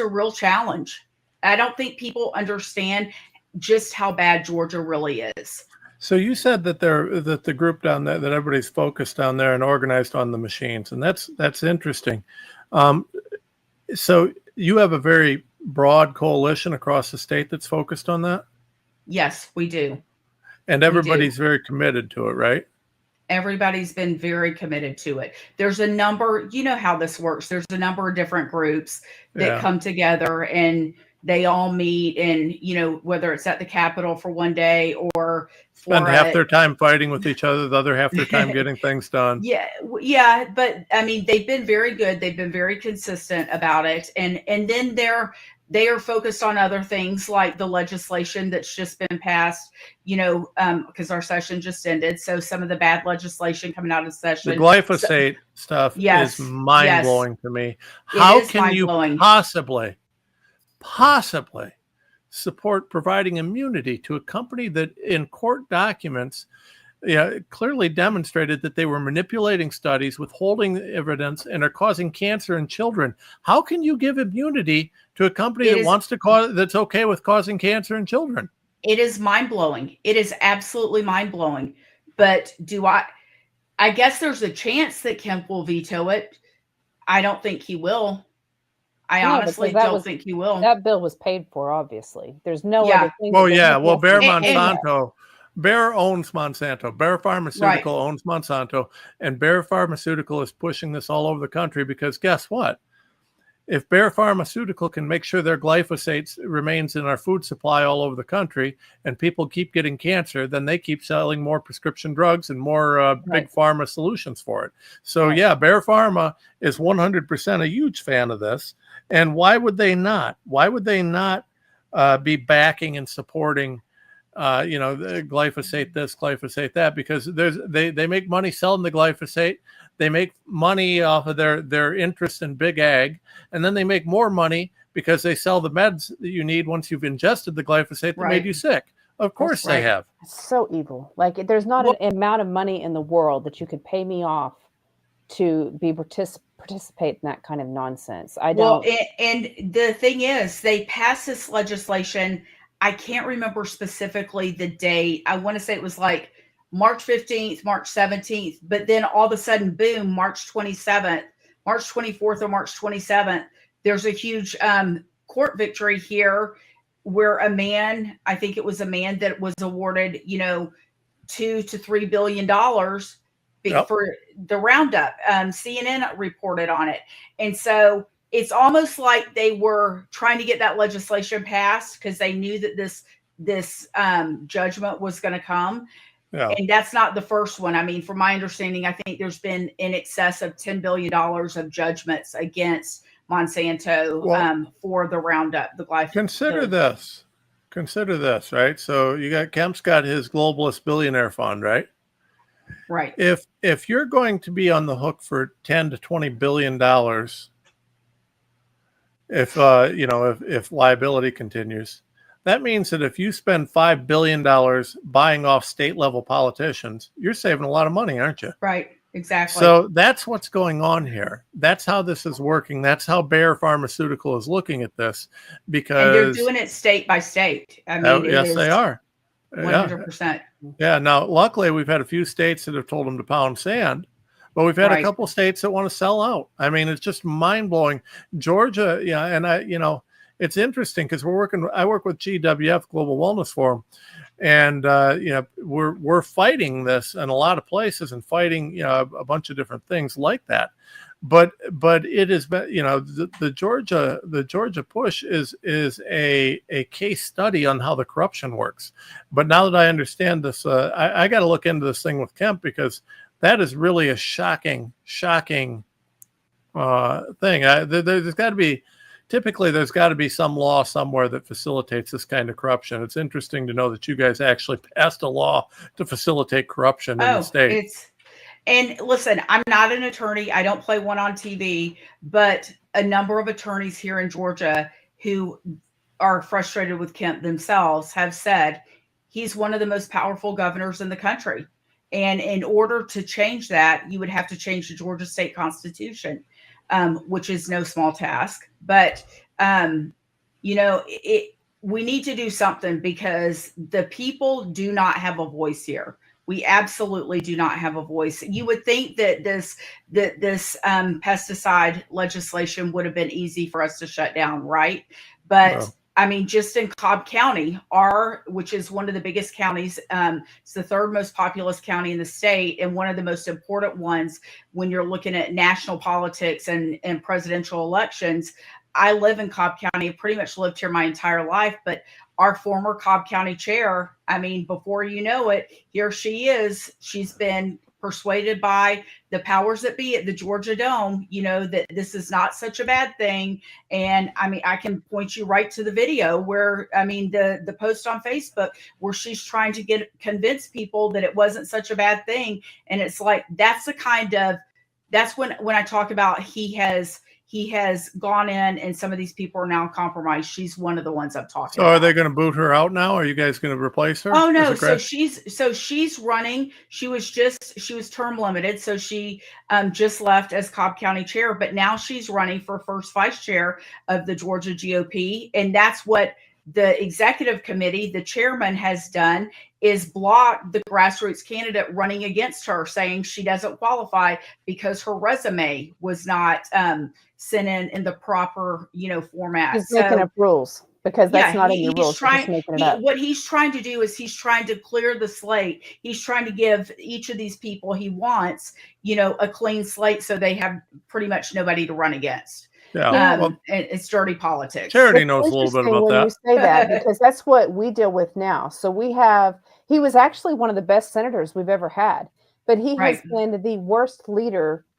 real challenge. I don't think people understand just how bad Georgia really is. So you said that the group down there, that everybody's focused down there and organized on the machines, and that's interesting. So you have a very broad coalition across the state that's focused on that? Yes, we do. And everybody's very committed to it, right? Everybody's been very committed to it. There's a number, you know how this works. There's a number of different groups that come together, and they all meet, and, whether it's at the Capitol for one day or spend half their time fighting with each other, the other half their time getting things done. Yeah. But I mean, they've been very good. They've been very consistent about it. And then they are focused on other things like the legislation that's just been passed, because our session just ended. So some of the bad legislation coming out of session. The glyphosate stuff is mind-blowing to me. How can you possibly support providing immunity to a company that in court documents clearly demonstrated that they were manipulating studies, withholding evidence, and are causing cancer in children? How can you give immunity to a company that's okay with causing cancer in children? It is mind-blowing. It is absolutely mind-blowing. But I guess there's a chance that Kemp will veto it. I don't think he will. I honestly don't think he will. That bill was paid for, obviously. There's no other thing. Well, Bayer Monsanto Bayer owns Monsanto. Bayer Pharmaceutical owns Monsanto, and Bayer Pharmaceutical is pushing this all over the country because guess what? If Bayer Pharmaceutical can make sure their glyphosate remains in our food supply all over the country and people keep getting cancer, then they keep selling more prescription drugs and more big pharma solutions for it. So yeah, Bayer Pharma is 100% a huge fan of this. And why would they not? Why would they not be backing and supporting the glyphosate this, glyphosate that? Because they make money selling the glyphosate. They make money off of their interest in big ag, and then they make more money because they sell the meds that you need once you've ingested the glyphosate that made you sick. Of course they have. It's so evil. Like there's not an amount of money in the world that you could pay me off to be participate in that kind of nonsense. I don't. Well, and the thing is, they passed this legislation. I can't remember specifically the date. I want to say it was like March 15th, March 17th, but then all of a sudden, boom, March 27th, March 24th or March 27th, there's a huge court victory here where a man, I think it was a man that was awarded, $2 to $3 billion for the Roundup. CNN reported on it. And so it's almost like they were trying to get that legislation passed because they knew that this judgment was going to come. Yeah. And that's not the first one. I mean, from my understanding, I think there's been in excess of $10 billion of judgments against Monsanto for the Roundup, the glyphosate. Consider this, right? So you got Kemp's got his globalist billionaire fund, right? Right. If you're going to be on the hook for $10 to $20 billion, if liability continues, that means that if you spend $5 billion buying off state level politicians, you're saving a lot of money, aren't you? Right. Exactly. So that's what's going on here. That's how this is working. That's how Bayer Pharmaceutical is looking at this, because and they're doing it state by state. I mean, yes, they are. 100%. Yeah. Now, luckily, we've had a few states that have told them to pound sand, but we've had a couple of states that want to sell out. I mean, it's just mind blowing. Georgia, and it's interesting because I work with GWF, Global Wellness Forum, and we're fighting this in a lot of places and fighting a bunch of different things like that. But it has been the Georgia push is a case study on how the corruption works. But now that I understand this, I got to look into this thing with Kemp, because that is really a shocking thing. There's got to be some law somewhere that facilitates this kind of corruption. It's interesting to know that you guys actually passed a law to facilitate corruption in the state. And listen, I'm not an attorney. I don't play one on TV, but a number of attorneys here in Georgia who are frustrated with Kemp themselves have said he's one of the most powerful governors in the country. And in order to change that, you would have to change the Georgia state constitution, which is no small task. But, we need to do something, because the people do not have a voice here. We absolutely do not have a voice. You would think that this pesticide legislation would have been easy for us to shut down, right? But no. I mean, just in Cobb County, which is one of the biggest counties, it's the third most populous county in the state, and one of the most important ones when you're looking at national politics and presidential elections. I live in Cobb County. I've pretty much lived here my entire life, but our former Cobb County chair, I mean, before you know it, here she is. She's been persuaded by the powers that be at the Georgia Dome, that this is not such a bad thing. And I mean, I can point you right to the video where, the post on Facebook where she's trying to convince people that it wasn't such a bad thing. And it's like, that's when I talk about he has gone in and some of these people are now compromised. She's one of the ones I'm talking about. So are they going to boot her out now? Are you guys going to replace her? Oh no. So she's running. She was term limited. So she just left as Cobb County chair, but now she's running for first vice chair of the Georgia GOP. And that's what the executive committee, the chairman, has done, is block the grassroots candidate running against her, saying she doesn't qualify because her resume was not sent in the proper, format. He's making up rules. because that's not in your he's rules. You're just making it up. What he's trying to do is he's trying to clear the slate. He's trying to give each of these people he wants, a clean slate, so they have pretty much nobody to run against. Yeah, and it's dirty politics. Charity knows a little bit about when that. you say that, because that's what we deal with now. So he was actually one of the best senators we've ever had, but he has been the worst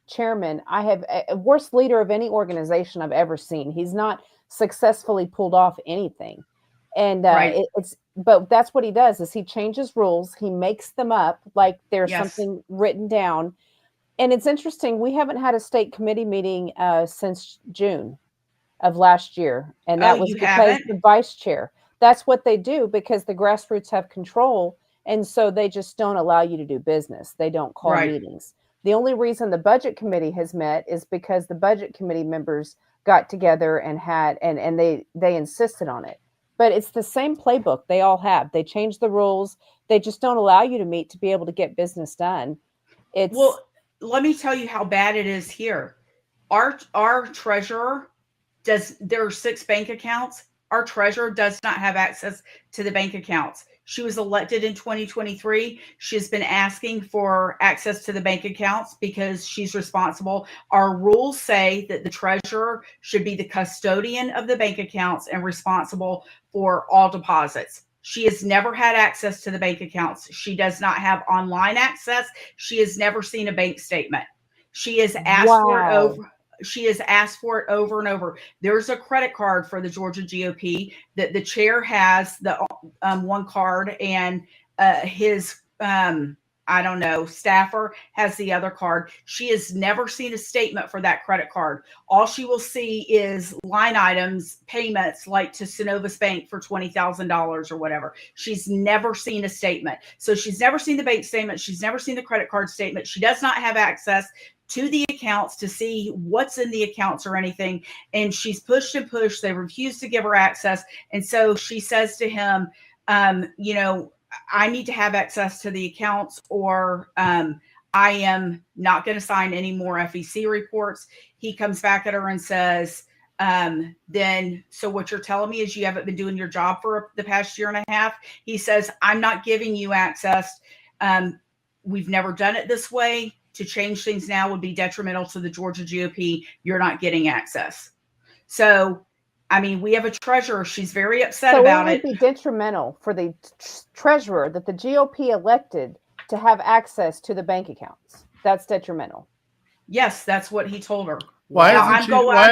chairman worst leader of any organization I've ever seen. He's not successfully pulled off anything. And but that's what he does, is he changes rules. He makes them up like there's something written down. And it's interesting, we haven't had a state committee meeting since June of last year. And that was because the vice chair. That's what they do, because the grassroots have control. And so they just don't allow you to do business. They don't call meetings. The only reason the budget committee has met is because the budget committee members got together and they insisted on it. But it's the same playbook they all have. They change the rules. They just don't allow you to meet to be able to get business done. Well, let me tell you how bad it is here. Our treasurer there are 6 bank accounts. Our treasurer does not have access to the bank accounts. She was elected in 2023. She's been asking for access to the bank accounts because she's responsible. Our rules say that the treasurer should be the custodian of the bank accounts and responsible for all deposits. She has never had access to the bank accounts. She does not have online access. She has never seen a bank statement. She has asked for it over. She has asked for it over and over. There's a credit card for the Georgia GOP that the chair has, the one card, and his staffer has the other card. She has never seen a statement for that credit card. All she will see is line items, payments, like to Synovus Bank for $20,000 or whatever. She's never seen a statement. So she's never seen the bank statement. She's never seen the credit card statement. She does not have access to the accounts to see what's in the accounts or anything. And she's pushed and pushed. They refuse to give her access. And so she says to him, I need to have access to the accounts, or I am not going to sign any more FEC reports. He comes back at her and says, so what you're telling me is you haven't been doing your job for the past year and a half. He says, I'm not giving you access. We've never done it this way. To change things now would be detrimental to the Georgia GOP. You're not getting access. So, we have a treasurer. She's very upset about it. So it would be detrimental for the treasurer that the GOP elected to have access to the bank accounts. That's detrimental. Yes, that's what he told her. Why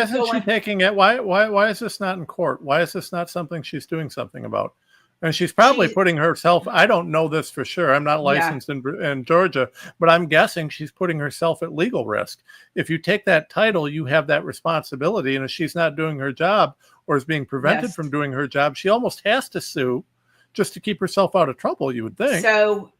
isn't she taking it? Why is this not in court? Why is this not something she's doing something about? And she's probably putting herself, I don't know this for sure. I'm not licensed in Georgia, but I'm guessing she's putting herself at legal risk. If you take that title, you have that responsibility. And if she's not doing her job or is being prevented from doing her job, she almost has to sue just to keep herself out of trouble, you would think. So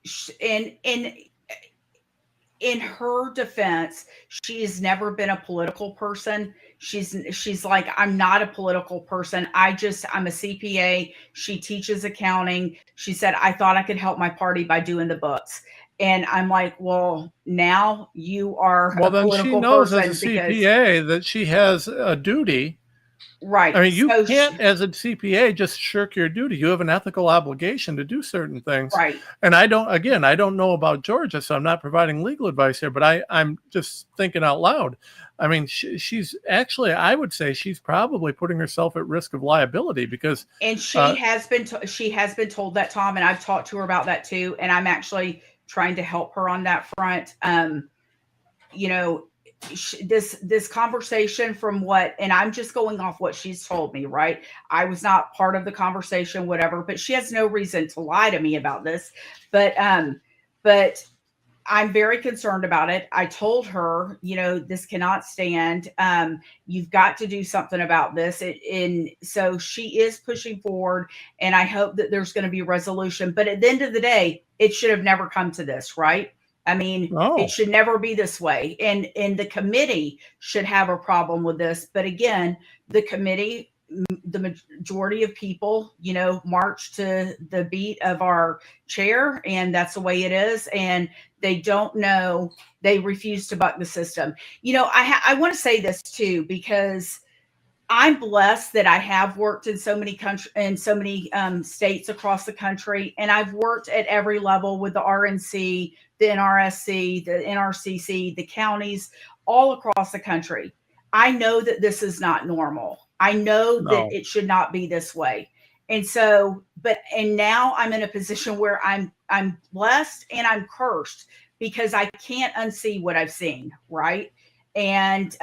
in her defense, she has never been a political person. She's like, I'm not a political person. I'm a CPA. She teaches accounting. She said, I thought I could help my party by doing the books. And I'm like, well, now you are a political person. Well, then she knows as a CPA that she has a duty. Right. You can't, as a CPA, just shirk your duty. You have an ethical obligation to do certain things. Right. And I don't know about Georgia, so I'm not providing legal advice here, but I'm just thinking out loud. She's actually, I would say she's probably putting herself at risk of liability because. And she has been told that, Tom, and I've talked to her about that too. And I'm actually trying to help her on that front. This conversation and I'm just going off what she's told me, right? I was not part of the conversation, whatever, but she has no reason to lie to me about this. But I'm very concerned about it. I told her, this cannot stand. You've got to do something about this. So she is pushing forward, and I hope that there's going to be a resolution. But at the end of the day, it should have never come to this, right? It should never be this way. And the committee should have a problem with this. But again, the committee, the majority of people, march to the beat of our chair, and that's the way it is. And they don't know, they refuse to buck the system. I want to say this too, because I'm blessed that I have worked in so many states across the country, and I've worked at every level with the RNC, the NRSC, the NRCC, the counties, all across the country. I know that this is not normal. I know that it should not be this way. And so, and now I'm in a position where I'm blessed and I'm cursed because I can't unsee what I've seen, right? And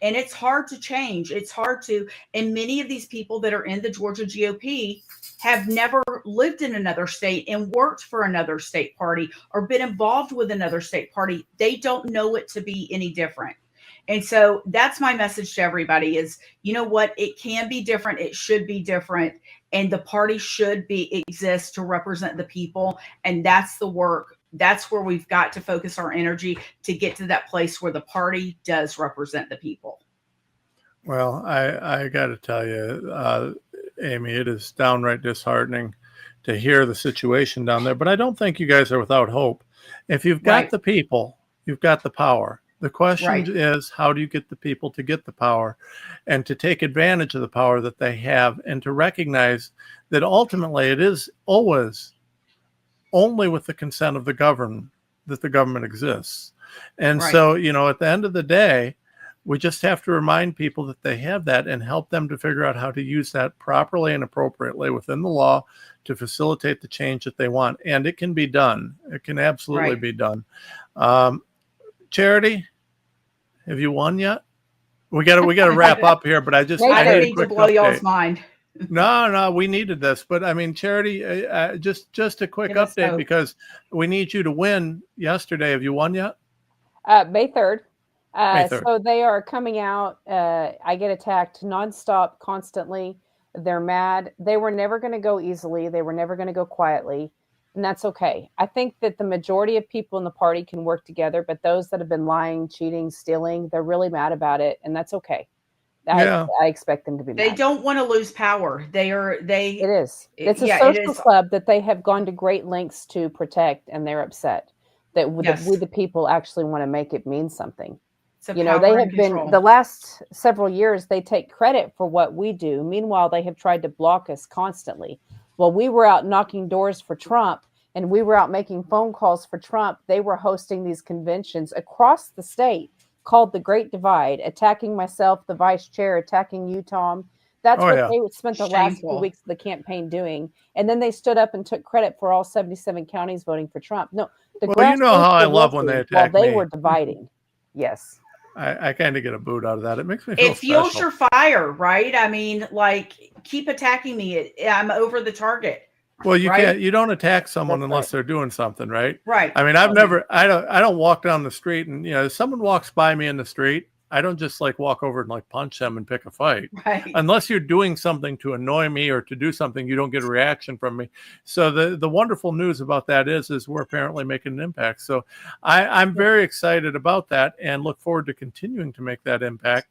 it's hard to change. It's hard to, and many of these people that are in the Georgia GOP have never lived in another state and worked for another state party or been involved with another state party. They don't know it to be any different. And so that's my message to everybody is, you know what? It can be different. It should be different. And the party should exist to represent the people. And that's the work. That's where we've got to focus our energy to get to that place where the party does represent the people. Well, I got to tell you, Amy, it is downright disheartening to hear the situation down there. But I don't think you guys are without hope. If you've got the people, you've got the power. The question is, how do you get the people to get the power and to take advantage of the power that they have and to recognize that ultimately it is always only with the consent of the governed that the government exists. And so, you know, at the end of the day, we just have to remind people that they have that and help them to figure out how to use that properly and appropriately within the law to facilitate the change that they want. And it can be done. It can absolutely be done. Charity, have you won yet? We got to wrap up here, but I need to blow y'all's mind. No, we needed this, but I mean, Charity, just a quick update because we need you to win yesterday. Have you won yet? May 3rd. So they are coming out. I get attacked nonstop, constantly. They're mad. They were never going to go easily. They were never going to go quietly. And that's okay. I think that the majority of people in the party can work together, but those that have been lying, cheating, stealing, they're really mad about it. And that's okay. I expect them to be mad. They don't want to lose power. It is. It's a social club that they have gone to great lengths to protect, and they're upset that we, the people, actually want to make it mean something. You know, they have been, the last several years, they take credit for what we do. Meanwhile, they have tried to block us constantly. Well, we were out knocking doors for Trump, and we were out making phone calls for Trump. They were hosting these conventions across the state called The Great Divide, attacking myself, the vice chair, attacking you, Tom. That's what they spent the last few weeks of the campaign doing. And then they stood up and took credit for all 77 counties voting for Trump. No, you know how I love when they attack me. While they were dividing. Yes. I kind of get a boot out of that. It makes me feel It fuels your fire, right? I mean, like, keep attacking me. I'm over the target. Well, you don't attack someone unless they're doing something, right? Right. I mean, I don't walk down the street and, you know, if someone walks by me in the street, I don't just like walk over and like punch them and pick a fight. Right. Unless you're doing something to annoy me or to do something, you don't get a reaction from me. So the wonderful news about that is we're apparently making an impact. So I'm very excited about that and look forward to continuing to make that impact.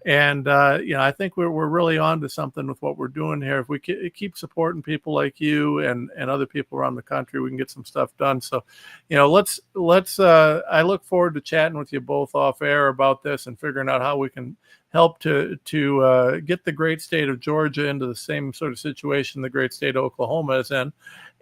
And, you know, I think we're really on to something with what we're doing here. If we keep supporting people like you and other people around the country, we can get some stuff done. So, you know, let's I look forward to chatting with you both off air about this and figuring out how we can help to get the great state of Georgia into the same sort of situation the great state of Oklahoma is in.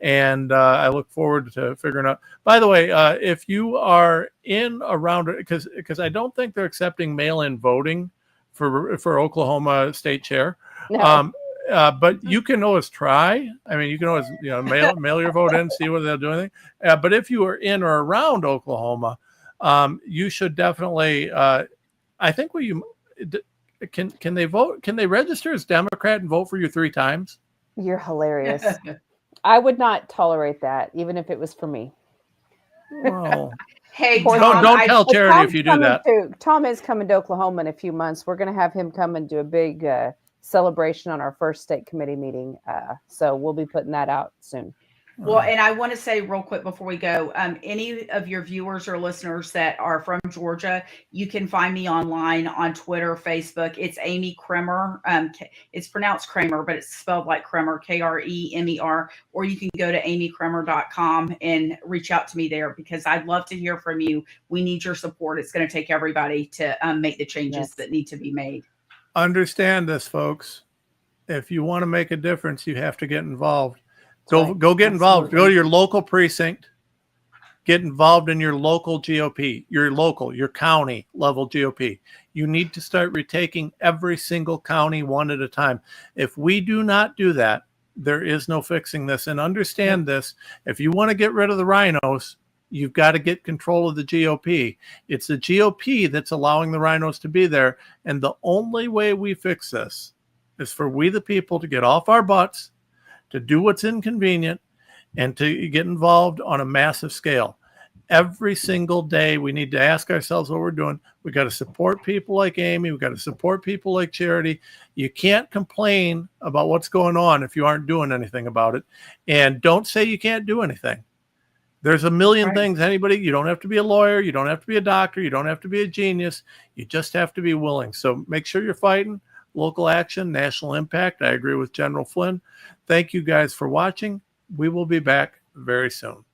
And I look forward to figuring out, by the way, if you are in around, because I don't think they're accepting mail-in voting for Oklahoma state chair. No. But you can always try. I mean, you can always, you know, mail your vote in, see whether they'll do anything. But if you are in or around Oklahoma, you should definitely, I think can they vote? Can they register as Democrat and vote for you 3 times? You're hilarious. I would not tolerate that, even if it was for me. Well, hey, Tom, don't tell Charity if you do that. Tom is coming to Oklahoma in a few months. We're going to have him come and do a big celebration on our first state committee meeting. So we'll be putting that out soon. Well, and I want to say real quick before we go, any of your viewers or listeners that are from Georgia, you can find me online on Twitter, Facebook. It's Amy Kremer. It's pronounced Kramer, but it's spelled like Kremer, Kremer. Or you can go to amykremer.com and reach out to me there because I'd love to hear from you. We need your support. It's going to take everybody to make the changes that need to be made. Understand this, folks. If you want to make a difference, you have to get involved. That's right. Go get involved. Absolutely. Go to your local precinct. Get involved in your local GOP, your county level GOP. You need to start retaking every single county one at a time. If we do not do that, there is no fixing this. And understand this, if you want to get rid of the rhinos, you've got to get control of the GOP. It's the GOP that's allowing the rhinos to be there. And the only way we fix this is for we the people to get off our butts, to do what's inconvenient, and to get involved on a massive scale. Every single day, we need to ask ourselves what we're doing. We got to support people like Amy. We got to support people like Charity. You can't complain about what's going on if you aren't doing anything about it. And don't say you can't do anything. There's a million things. You don't have to be a lawyer. You don't have to be a doctor. You don't have to be a genius. You just have to be willing. So make sure you're fighting. Local action, national impact. I agree with General Flynn. Thank you guys for watching. We will be back very soon.